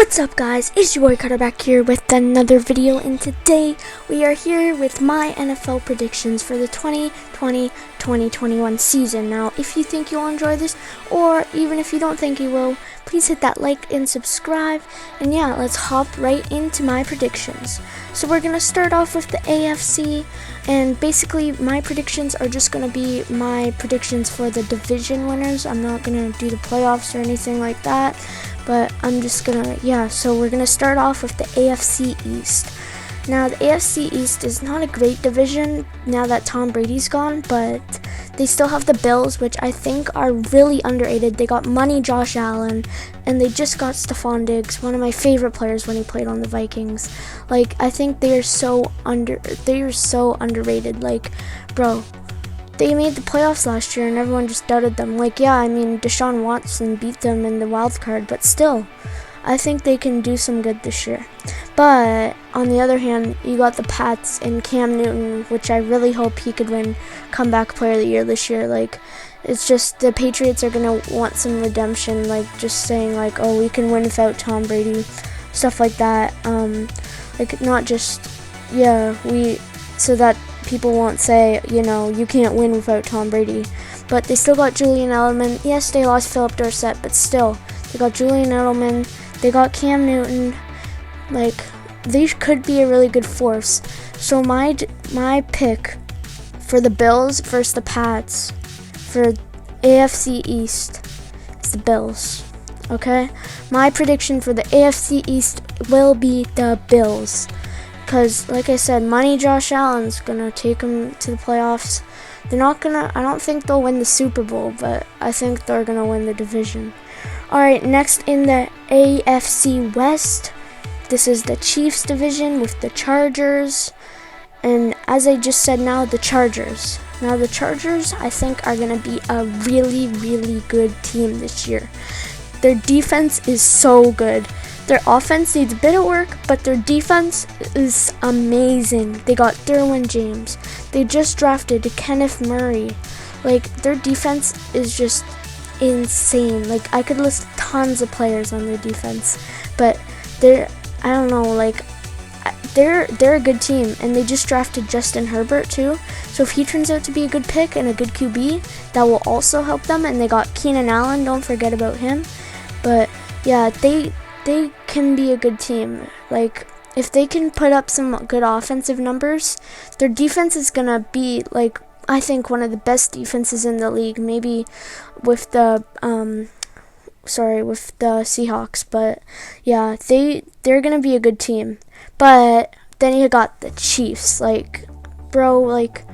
What's up guys, it's your boy Carter back here with another video, and today we are here with my NFL predictions for the 2020-2021 season. Now, if you think you'll enjoy this, or even if you don't think you will, please hit that like and subscribe, and yeah, let's hop right into my predictions. So we're going to start off with the AFC, and basically my predictions are just going to be my predictions for the division winners. I'm not going to do the playoffs or anything like that. But I'm just so we're gonna start off with the AFC East. Now, the AFC East is not a great division now that Tom Brady's gone, but they still have the Bills, which I think are really underrated. They got money Josh Allen, and they just got Stephon Diggs, one of my favorite players when he played on the Vikings. Like, I think they are so underrated. Like, bro, they made the playoffs last year and everyone just doubted them. Like, yeah, I mean, Deshaun Watson beat them in the wild card, but still, I think they can do some good this year. But on the other hand, you got the Pats and Cam Newton, which I really hope he could win Comeback Player of the Year this year. Like, it's just the Patriots are going to want some redemption, like just saying like, oh, we can win without Tom Brady, stuff like that. Like, not just, so that people won't say, you can't win without Tom Brady. But they still got Julian Edelman. Yes, they lost Philip Dorsett, but still, they got Julian Edelman. They got Cam Newton. Like, they could be a really good force. So my pick for the Bills versus the Pats for AFC East is the Bills. Okay? My prediction for the AFC East will be the Bills. Because, like I said, money Josh Allen's going to take them to the playoffs. I don't think they'll win the Super Bowl, but I think they're going to win the division. Alright, next in the AFC West, this is the Chiefs division with the Chargers. And as I just said, now the Chargers. Now the Chargers, I think, are going to be a really, really good team this year. Their defense is so good. Their offense needs a bit of work, but their defense is amazing. They got Derwin James. They just drafted Kenneth Murray. Like, their defense is just insane. Like, I could list tons of players on their defense, but they're a good team, and they just drafted Justin Herbert too. So if he turns out to be a good pick and a good QB, that will also help them. And they got Keenan Allen. Don't forget about him. But yeah, they can be a good team. Like, if they can put up some good offensive numbers, their defense is gonna be, like, I think one of the best defenses in the league, maybe with the Seahawks. But yeah, they're gonna be a good team. But then you got the Chiefs. Like, bro, like,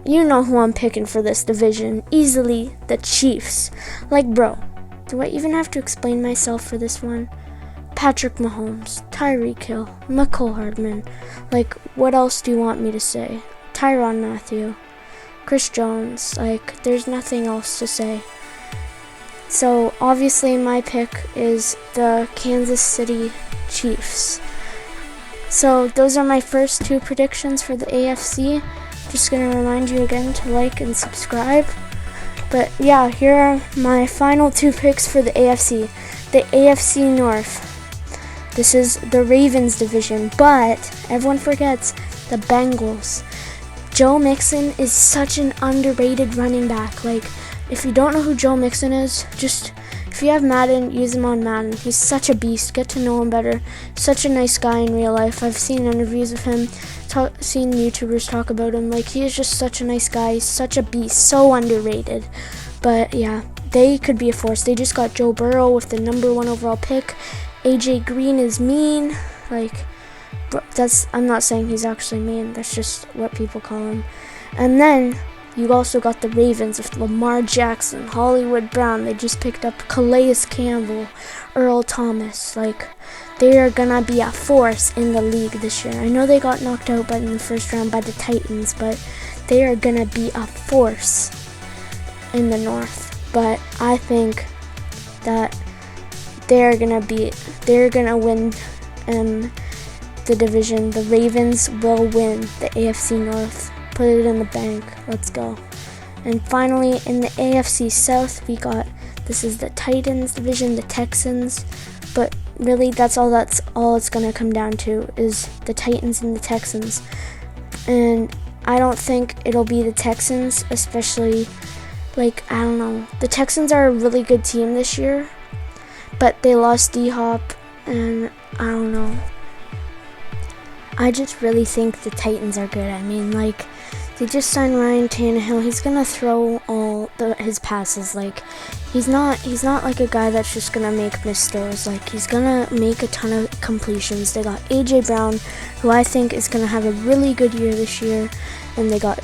you know who I'm picking for this division. Easily the Chiefs. Like, bro, do I even have to explain myself for this one? Patrick Mahomes, Tyreek Hill, Mecole Hardman. Like, what else do you want me to say? Tyrann Mathieu, Chris Jones. Like, there's nothing else to say. So, obviously, my pick is the Kansas City Chiefs. So, those are my first two predictions for the AFC. Just going to remind you again to like and subscribe. But yeah, here are my final two picks for the AFC. The AFC North. This is the Ravens division, but everyone forgets the Bengals. Joe Mixon is such an underrated running back. Like, if you don't know who Joe Mixon is, if you have Madden, use him on Madden. He's such a beast. Get to know him better. Such a nice guy in real life. I've seen interviews of him, seen YouTubers talk about him. Like, he is just such a nice guy. He's such a beast. So underrated. But yeah, they could be a force. They just got Joe Burrow with the #1 overall pick. AJ Green is mean. Like, I'm not saying he's actually mean. That's just what people call him. And then you also got the Ravens with Lamar Jackson, Hollywood Brown. They just picked up Calais Campbell, Earl Thomas. Like, they are gonna be a force in the league this year. I know they got knocked out in the first round by the Titans, but they are gonna be a force in the North. But I think that they're gonna win the division. The Ravens will win the AFC North. Put it in the bank. Let's go. And finally, in the AFC South, this is the Titans division, the Texans. But really, that's all it's going to come down to is the Titans and the Texans. And I don't think it'll be the Texans, especially, like, I don't know. The Texans are a really good team this year, but they lost D-Hop, and I don't know. I just really think the Titans are good. I mean, like, they just signed Ryan Tannehill. He's gonna throw all his passes. Like, he's not like a guy that's just gonna make missed throws. Like, he's gonna make a ton of completions. They got AJ Brown, who I think is gonna have a really good year this year, and they got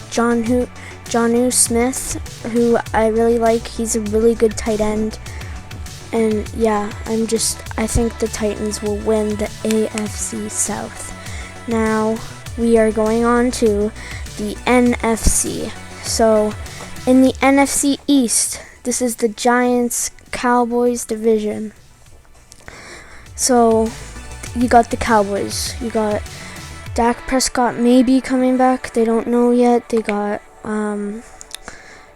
Jonnu Smith, who I really like. He's a really good tight end. And yeah, I think the Titans will win the AFC South. Now, we are going on to the NFC. So, in the NFC East, this is the Giants-Cowboys division. So, you got the Cowboys. You got Dak Prescott maybe coming back. They don't know yet. They got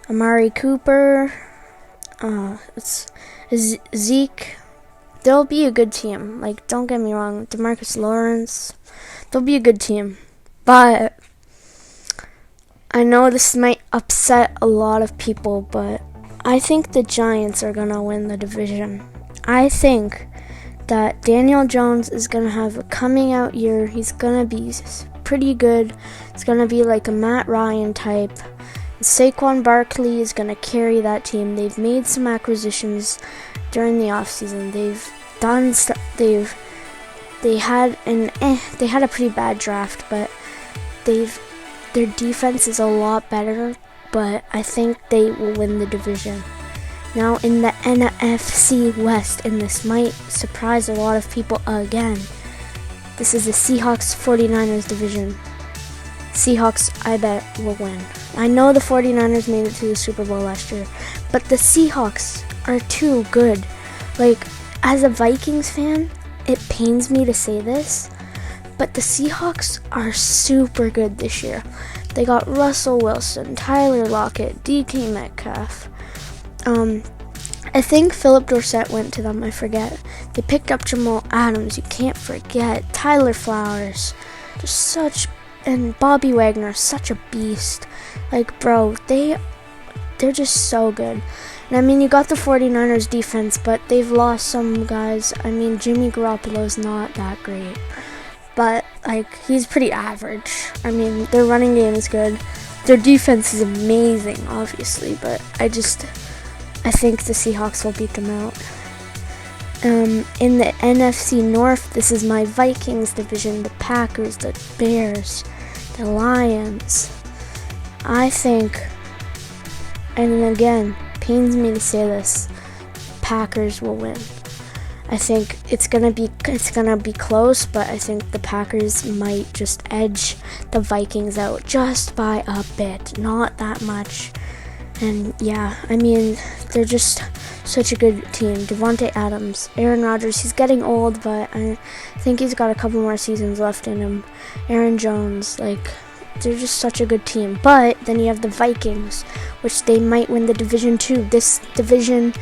Amari Cooper. Zeke. They'll be a good team. Like, don't get me wrong. DeMarcus Lawrence. They'll be a good team. But I know this might upset a lot of people, but I think the Giants are going to win the division. I think that Daniel Jones is going to have a coming out year. He's going to be pretty good. It's going to be like a Matt Ryan type. Saquon Barkley is going to carry that team. They've made some acquisitions during the offseason. They had a pretty bad draft, but their defense is a lot better, but I think they will win the division. Now in the NFC West, and this might surprise a lot of people again, this is the Seahawks 49ers division. Seahawks, I bet, will win. I know the 49ers made it to the Super Bowl last year, but the Seahawks are too good. Like, as a Vikings fan, it pains me to say this, but the Seahawks are super good this year. They got Russell Wilson, Tyler Lockett, DK Metcalf. I think Philip Dorsett went to them, I forget. They picked up Jamal Adams, you can't forget. Tyler Flowers, and Bobby Wagner, such a beast. Like, bro, they're just so good. And I mean, you got the 49ers defense, but they've lost some guys. I mean, Jimmy Garoppolo's not that great, but, like, he's pretty average. I mean, their running game is good. Their defense is amazing, obviously, but I think the Seahawks will beat them out. In the NFC North, this is my Vikings division, the Packers, the Bears, the Lions. I think, and again, pains me to say this, Packers will win. I think it's gonna be close, but I think the Packers might just edge the Vikings out just by a bit, not that much. And yeah, I mean, they're just such a good team. Devontae Adams, Aaron Rodgers, he's getting old, but I think he's got a couple more seasons left in him. Aaron Jones, like, they're just such a good team. But then you have the Vikings, which they might win the division too. This division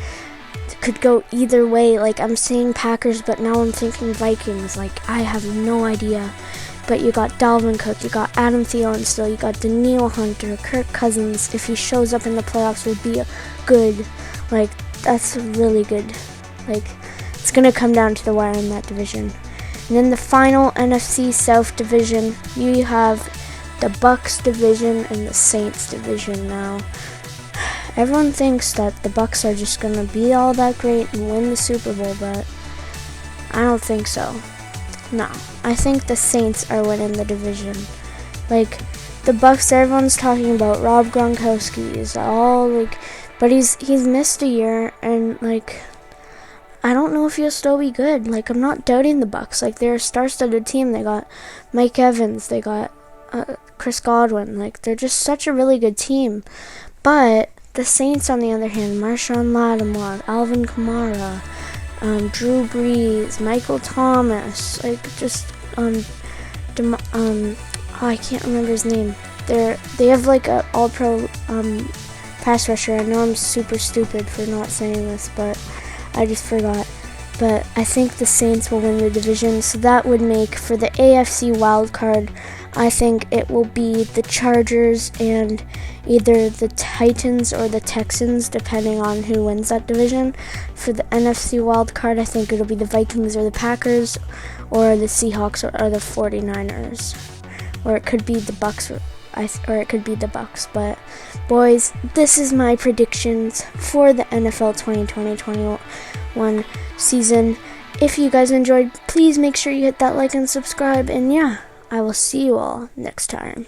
could go either way. Like, I'm saying Packers, but now I'm thinking Vikings. Like, I have no idea. But you got Dalvin Cook, you got Adam Thielen still, you got Danielle Hunter, Kirk Cousins, if he shows up in the playoffs, will be good. Like, that's really good. Like, it's going to come down to the wire in that division. And then the final NFC South division, you have the Bucks division and the Saints division now. Everyone thinks that the Bucks are just going to be all that great and win the Super Bowl, but I don't think so. No, I think the Saints are winning the division. Like, the Bucks, everyone's talking about Rob Gronkowski is all, like, but he's missed a year, and, like, I don't know if he'll still be good. Like, I'm not doubting the Bucks. Like, they're a star-studded team. They got Mike Evans. They got Chris Godwin. Like, they're just such a really good team. But the Saints, on the other hand, Marshawn Lattimore, Alvin Kamara, Drew Brees, Michael Thomas, like, just I can't remember his name. They have like a all-pro pass rusher. I know I'm super stupid for not saying this, but I just forgot. but I think the Saints will win the division, so that would make for the AFC wildcard, I think it will be the Chargers and either the Titans or the Texans, depending on who wins that division. For the NFC wildcard, I think it'll be the Vikings or the Packers, or the Seahawks or the 49ers, or it could be the Bucks, or it could be the Bucks. But boys, this is my predictions for the NFL 2020-21 season. If you guys enjoyed, please make sure you hit that like and subscribe, and yeah, I will see you all next time.